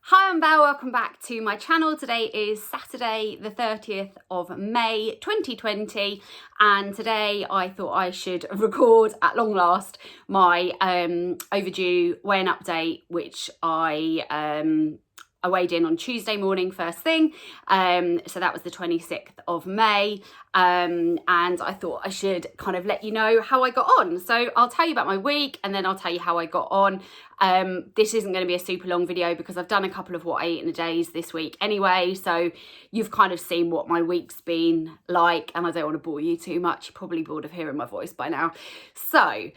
Hi, I'm Belle, welcome back to my channel. Today is Saturday the 30th of May 2020 and today I thought I should record at long last my overdue weigh-in update, which I weighed in on Tuesday morning first thing, so that was the 26th of May, and I thought I should kind of let you know how I got on. So I'll tell you about my week and then I'll tell you how I got on. This isn't going to be a super long video because I've done a couple of what I eat in a days this week anyway, so you've kind of seen what my week's been like and I don't want to bore you too much. You're probably bored of hearing my voice by now. So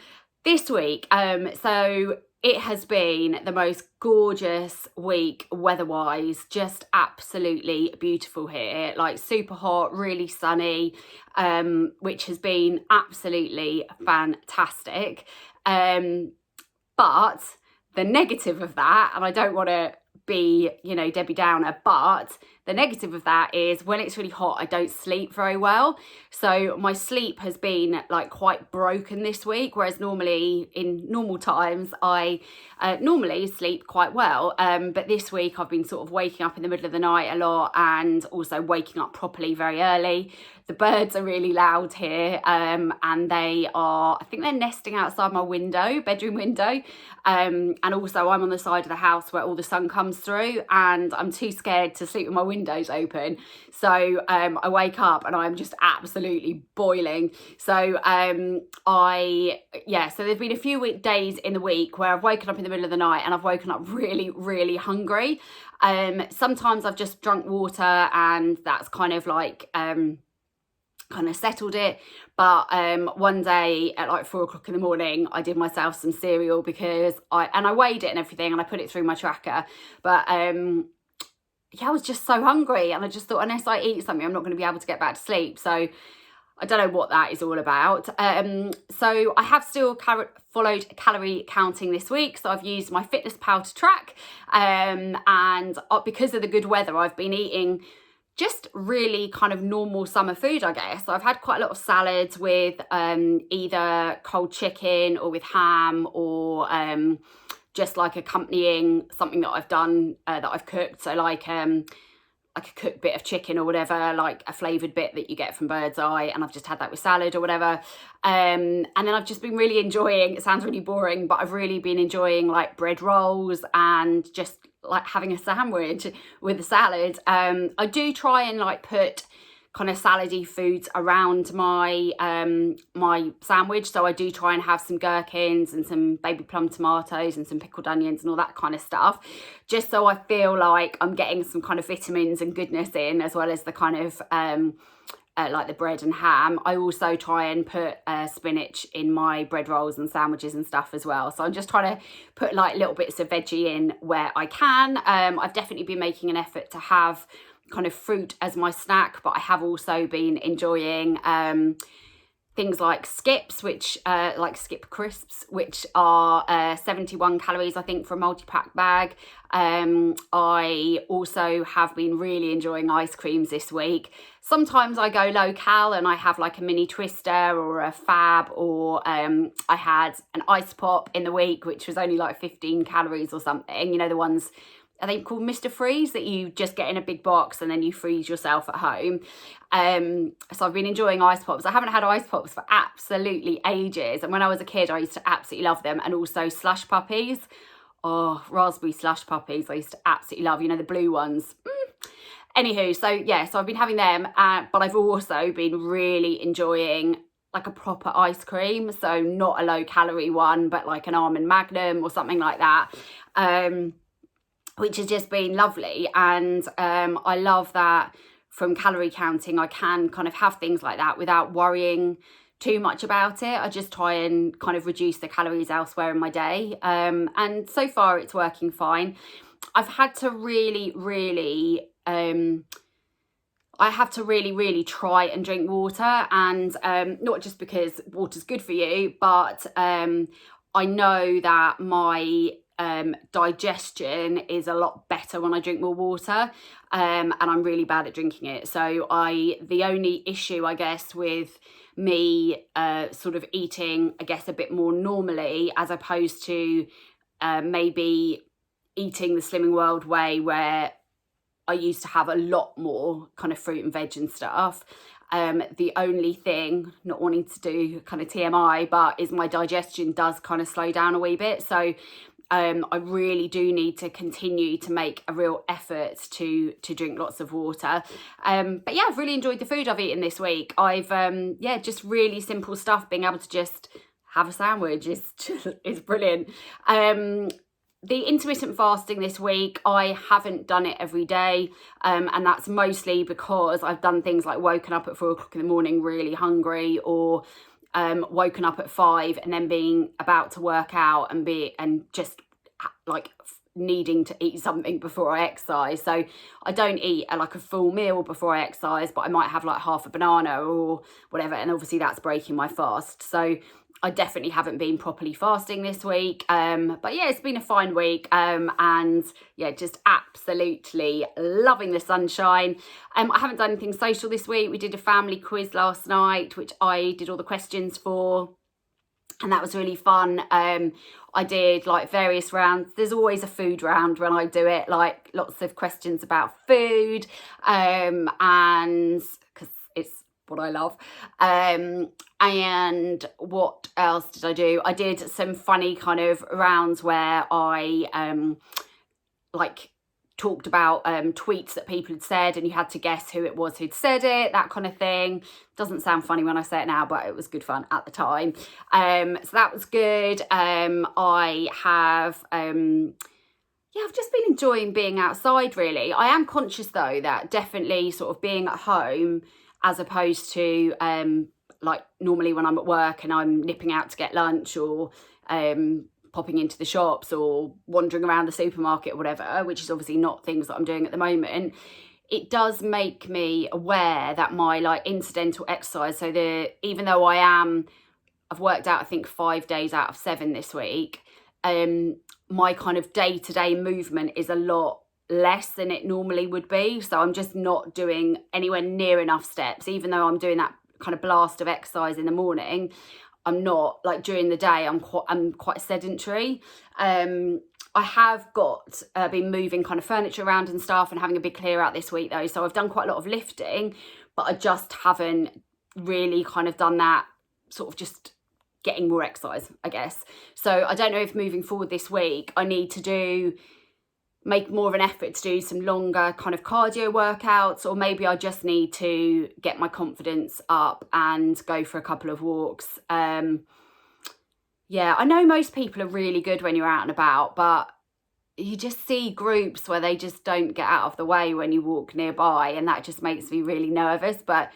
this week, so it has been the most gorgeous week weather-wise, just absolutely beautiful here, like super hot, really sunny, which has been absolutely fantastic. But the negative of that, and I don't want to be, you know, Debbie Downer, but the negative of that is when it's really hot, I don't sleep very well. So my sleep has been like quite broken this week, whereas normally in normal times, I normally sleep quite well. But this week I've been sort of waking up in the middle of the night a lot and also waking up properly very early. The birds are really loud here, and they are, I think they're nesting outside my window, bedroom window. And also I'm on the side of the house where all the sun comes through and I'm too scared to sleep with my windows open. So I wake up and I'm just absolutely boiling. So so there's been a few days in the week where I've woken up in the middle of the night and I've woken up really, really hungry. Sometimes I've just drunk water and that's kind of like, kind of settled it, but one day at like 4 o'clock in the morning I did myself some cereal because I weighed it and everything and I put it through my tracker, but yeah, I was just so hungry and I just thought unless I eat something I'm not going to be able to get back to sleep. So I don't know what that is all about. So I have still followed calorie counting this week. So I've used my FitnessPal to track, and because of the good weather I've been eating just really kind of normal summer food, I guess. So I've had quite a lot of salads with either cold chicken or with ham or just like accompanying something that I've done that I've cooked. So like a cooked bit of chicken or whatever, like a flavoured bit that you get from Bird's Eye, and I've just had that with salad or whatever. And then I've just been really enjoying, it sounds really boring, but I've really been enjoying like bread rolls and just like having a sandwich with a salad. I do try and like put kind of salady foods around my my sandwich, so I do try and have some gherkins and some baby plum tomatoes and some pickled onions and all that kind of stuff, just so I feel like I'm getting some kind of vitamins and goodness in, as well as the kind of like the bread and ham. I also try and put spinach in my bread rolls and sandwiches and stuff as well. So I'm just trying to put like little bits of veggie in where I can. I've definitely been making an effort to have kind of fruit as my snack, but I have also been enjoying things like skips, which like skip crisps, which are 71 calories I think for a multi-pack bag. I also have been really enjoying ice creams this week. Sometimes I go low cal and I have like a mini twister or a fab, or I had an ice pop in the week which was only like 15 calories or something, you know, the ones I think called Mr. Freeze that you just get in a big box and then you freeze yourself at home. So I've been enjoying ice pops. I haven't had ice pops for absolutely ages, and when I was a kid I used to absolutely love them. And also slush puppies, oh, raspberry slush puppies I used to absolutely love, you know, the blue ones. Anywho, so yeah, so I've been having them, but I've also been really enjoying like a proper ice cream, so not a low calorie one, but like an almond magnum or something like that, which has just been lovely. And I love that from calorie counting I can kind of have things like that without worrying too much about it. I just try and kind of reduce the calories elsewhere in my day, and so far it's working fine. I've had to really try and drink water, and not just because water's good for you, but I know that my digestion is a lot better when I drink more water, and I'm really bad at drinking it. So the only issue I guess with me sort of eating I guess a bit more normally, as opposed to maybe eating the Slimming World way, where I used to have a lot more kind of fruit and veg and stuff. The only thing, not wanting to do kind of TMI, but is my digestion does kind of slow down a wee bit. So I really do need to continue to make a real effort to drink lots of water. But yeah, I've really enjoyed the food I've eaten this week. I've just really simple stuff. Being able to just have a sandwich is brilliant. The intermittent fasting this week, I haven't done it every day, and that's mostly because I've done things like woken up at 4 o'clock in the morning really hungry, or woken up at 5 and then being about to work out and just like needing to eat something before I exercise. So I don't eat like a full meal before I exercise, but I might have like half a banana or whatever, and obviously that's breaking my fast. So I definitely haven't been properly fasting this week. But yeah, it's been a fine week. And yeah, just absolutely loving the sunshine. I haven't done anything social this week. We did a family quiz last night, which I did all the questions for, and that was really fun. I did like various rounds. There's always a food round when I do it, like lots of questions about food, and because it's what I love. And what else did I do? I did some funny kind of rounds where I like talked about tweets that people had said, and you had to guess who it was who'd said it, that kind of thing. Doesn't sound funny when I say it now, but it was good fun at the time. So that was good. I have I've just been enjoying being outside, really. I am conscious though that definitely sort of being at home, as opposed to like normally when I'm at work and I'm nipping out to get lunch, or popping into the shops or wandering around the supermarket or whatever, which is obviously not things that I'm doing at the moment. It does make me aware that my like incidental exercise, so even though I've worked out I think 5 days out of 7 this week, my kind of day-to-day movement is a lot less than it normally would be. So I'm just not doing anywhere near enough steps, even though I'm doing that kind of blast of exercise in the morning. I'm not, like during the day, I'm quite sedentary. I have been moving kind of furniture around and stuff and having a big clear out this week though. So I've done quite a lot of lifting, but I just haven't really kind of done that sort of just getting more exercise, I guess. So I don't know if moving forward this week, I need to make more of an effort to do some longer kind of cardio workouts, or maybe I just need to get my confidence up and go for a couple of walks. Yeah, I know most people are really good when you're out and about, but you just see groups where they just don't get out of the way when you walk nearby, and that just makes me really nervous. But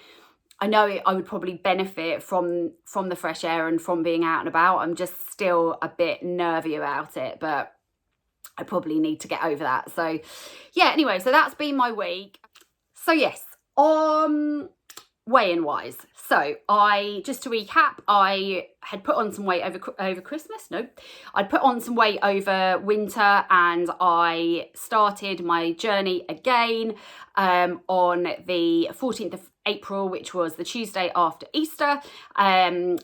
I know I would probably benefit from the fresh air and from being out and about. I'm just still a bit nervy about it, but I probably need to get over that. So yeah, anyway, so that's been my week. So yes, weigh-in wise. So just to recap, I had put on some weight over Christmas. No, I'd put on some weight over winter, and I started my journey again on the 14th of April, which was the Tuesday after Easter. And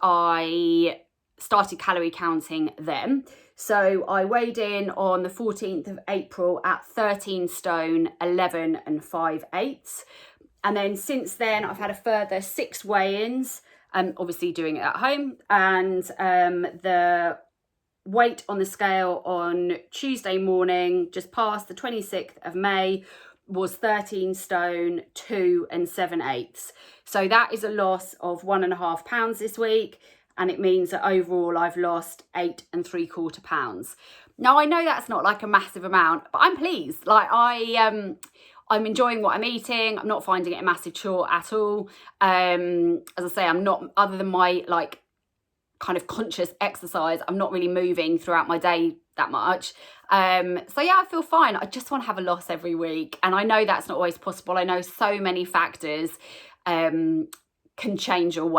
I started calorie counting then. So I weighed in on the 14th of April at 13 stone, 11 and 5/8. And then since then, I've had a further 6 weigh-ins, obviously doing it at home. And the weight on the scale on Tuesday morning, just past the 26th of May, was 13 stone, 2 and 7/8. So that is a loss of 1.5 pounds this week. And it means that overall I've lost 8 3/4 pounds. Now, I know that's not like a massive amount, but I'm pleased. Like I'm enjoying what I'm eating. I'm not finding it a massive chore at all. As I say, I'm not, other than my like kind of conscious exercise, I'm not really moving throughout my day that much. So yeah, I feel fine. I just want to have a loss every week. And I know that's not always possible. I know so many factors can change your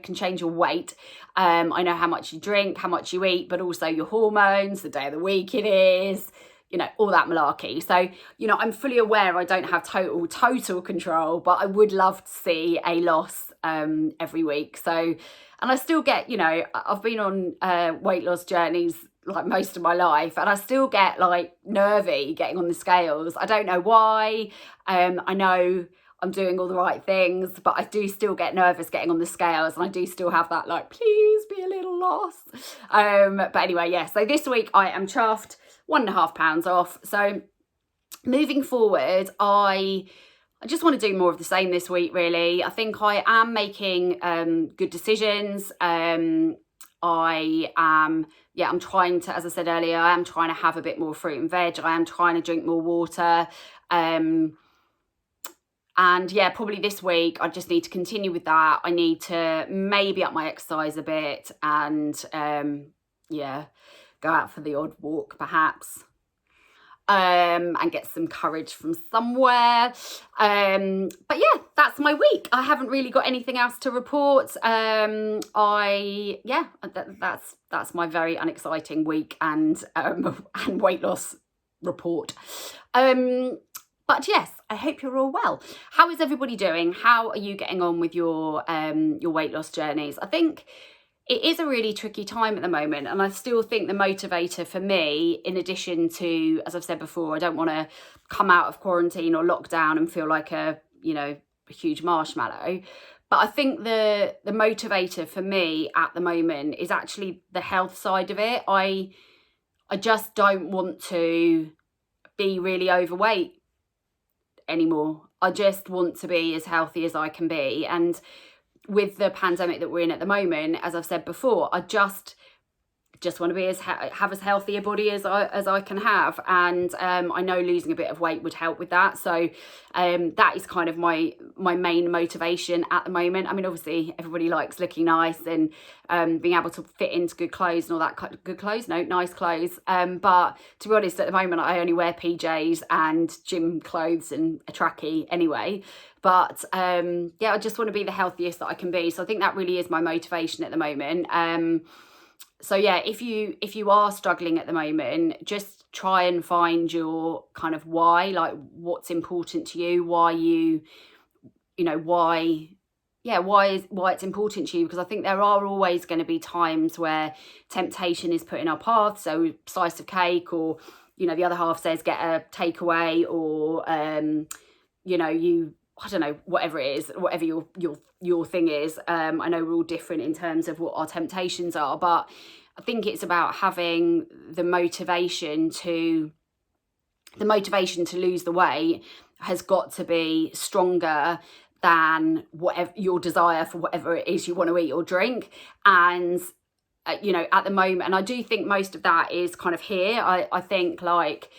can change your weight. I know how much you drink, how much you eat, but also your hormones, the day of the week it is, you know, all that malarkey. So, you know, I'm fully aware I don't have total control, but I would love to see a loss every week. So, and I still get, you know, I've been on weight loss journeys like most of my life, and I still get like nervy getting on the scales. I don't know why. I know I'm doing all the right things, but I do still get nervous getting on the scales, and I do still have that like, please be a little lost. But anyway, yeah, so this week I am chuffed, 1.5 pounds off. So moving forward, I just want to do more of the same this week, really. I think I am making good decisions. I'm trying to, as I said earlier, I am trying to have a bit more fruit and veg. I am trying to drink more water. And yeah, probably this week I just need to continue with that. I need to maybe up my exercise a bit and go out for the odd walk perhaps. And get some courage from somewhere. But yeah, that's my week. I haven't really got anything else to report. That's my very unexciting week and weight loss report. But yes, I hope you're all well. How is everybody doing? How are you getting on with your weight loss journeys? I think it is a really tricky time at the moment, and I still think the motivator for me, in addition to, as I've said before, I don't want to come out of quarantine or lockdown and feel like a huge marshmallow. But I think the motivator for me at the moment is actually the health side of it. I just don't want to be really overweight anymore. I just want to be as healthy as I can be. And with the pandemic that we're in at the moment, as I've said before, I just want to be have as healthy a body as I can have, and I know losing a bit of weight would help with that. So that is kind of my main motivation at the moment. I mean, obviously everybody likes looking nice and being able to fit into good clothes and all that. Nice clothes, but to be honest, at the moment I only wear PJs and gym clothes and a trackie anyway. But I just want to be the healthiest that I can be. So I think that really is my motivation at the moment. So yeah, if you are struggling at the moment, just try and find your kind of why, like what's important to you, why it's important to you, because I think there are always going to be times where temptation is put in our path. So slice of cake, or the other half says get a takeaway, or I don't know, whatever it is, whatever your thing is. I know we're all different in terms of what our temptations are, but I think it's about having the motivation to lose the weight has got to be stronger than whatever your desire for whatever it is you want to eat or drink. And at the moment, and I do think most of that is kind of here. I think like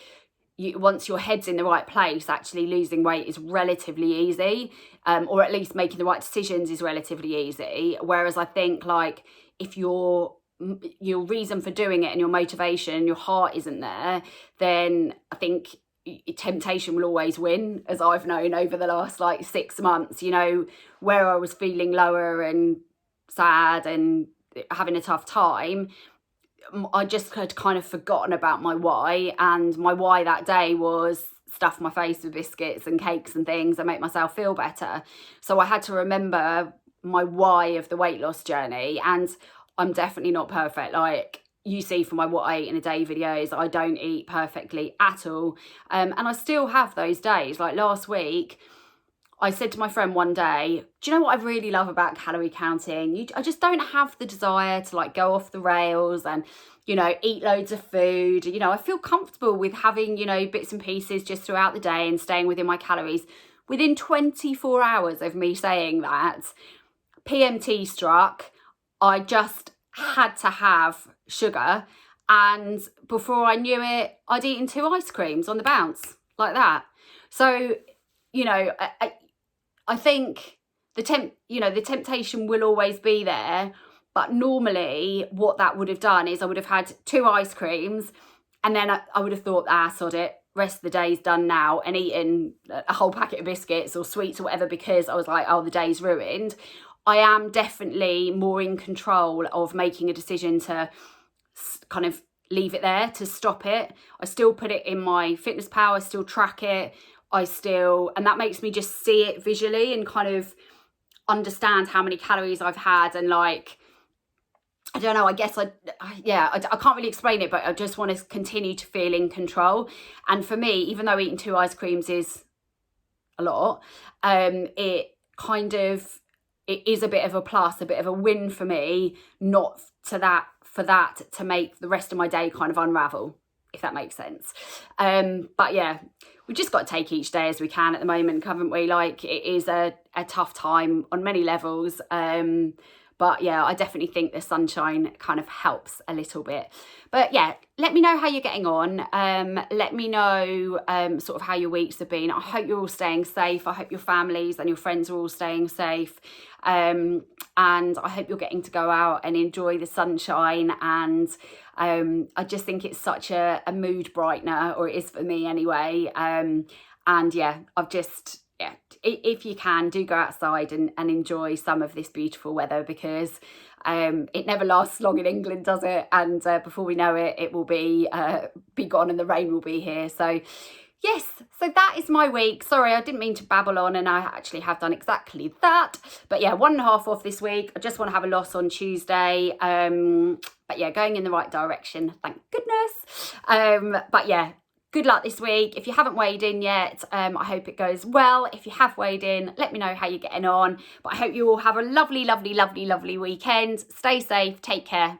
once your head's in the right place, actually losing weight is relatively easy, or at least making the right decisions is relatively easy. Whereas I think like if your reason for doing it and your motivation, your heart isn't there, then I think temptation will always win, as I've known over the last like 6 months, where I was feeling lower and sad and having a tough time. I just had kind of forgotten about my why, and my why that day was stuff my face with biscuits and cakes and things and make myself feel better. So I had to remember my why of the weight loss journey, and I'm definitely not perfect. Like you see from my what I eat in a day videos, I don't eat perfectly at all, and I still have those days. Like last week I said to my friend one day, do you know what I really love about calorie counting? I just don't have the desire to like go off the rails and, eat loads of food. I feel comfortable with having, bits and pieces just throughout the day and staying within my calories. Within 24 hours of me saying that, PMT struck. I just had to have sugar. And before I knew it, I'd eaten 2 ice creams on the bounce like that. So, I think the temptation will always be there, but normally what that would have done is I would have had 2 ice creams, and then I would have thought, sod it, rest of the day's done now, and eaten a whole packet of biscuits or sweets or whatever, because I was like, the day's ruined. I am definitely more in control of making a decision to kind of leave it there, to stop it. I still put it in my Fitness Pal, I still track it. And that makes me just see it visually and kind of understand how many calories I've had, and like I don't know, I guess yeah, I can't really explain it, but I just want to continue to feel in control. And for me, even though eating 2 ice creams is a lot, it kind of, it is a bit of a plus, a bit of a win for me, not to that, for that to make the rest of my day kind of unravel, if that makes sense. But yeah, we've just got to take each day as we can at the moment, haven't we? Like, it is a tough time on many levels. But yeah, I definitely think the sunshine kind of helps a little bit. But yeah, let me know how you're getting on. Let me know sort of how your weeks have been. I hope you're all staying safe. I hope your families and your friends are all staying safe. And I hope you're getting to go out and enjoy the sunshine. And I just think it's such a mood brightener, or it is for me anyway. And yeah, yeah, if you can, do go outside and enjoy some of this beautiful weather, because it never lasts long in England, does it? And before we know it, it will be gone and the rain will be here. So yes, so that is my week. Sorry, I didn't mean to babble on, and I actually have done exactly that. But yeah, 1.5 off this week. I just want to have a loss on Tuesday. But yeah, going in the right direction, thank goodness. But yeah, good luck this week. If you haven't weighed in yet, I hope it goes well. If you have weighed in, let me know how you're getting on. But I hope you all have a lovely, lovely, lovely, lovely weekend. Stay safe. Take care.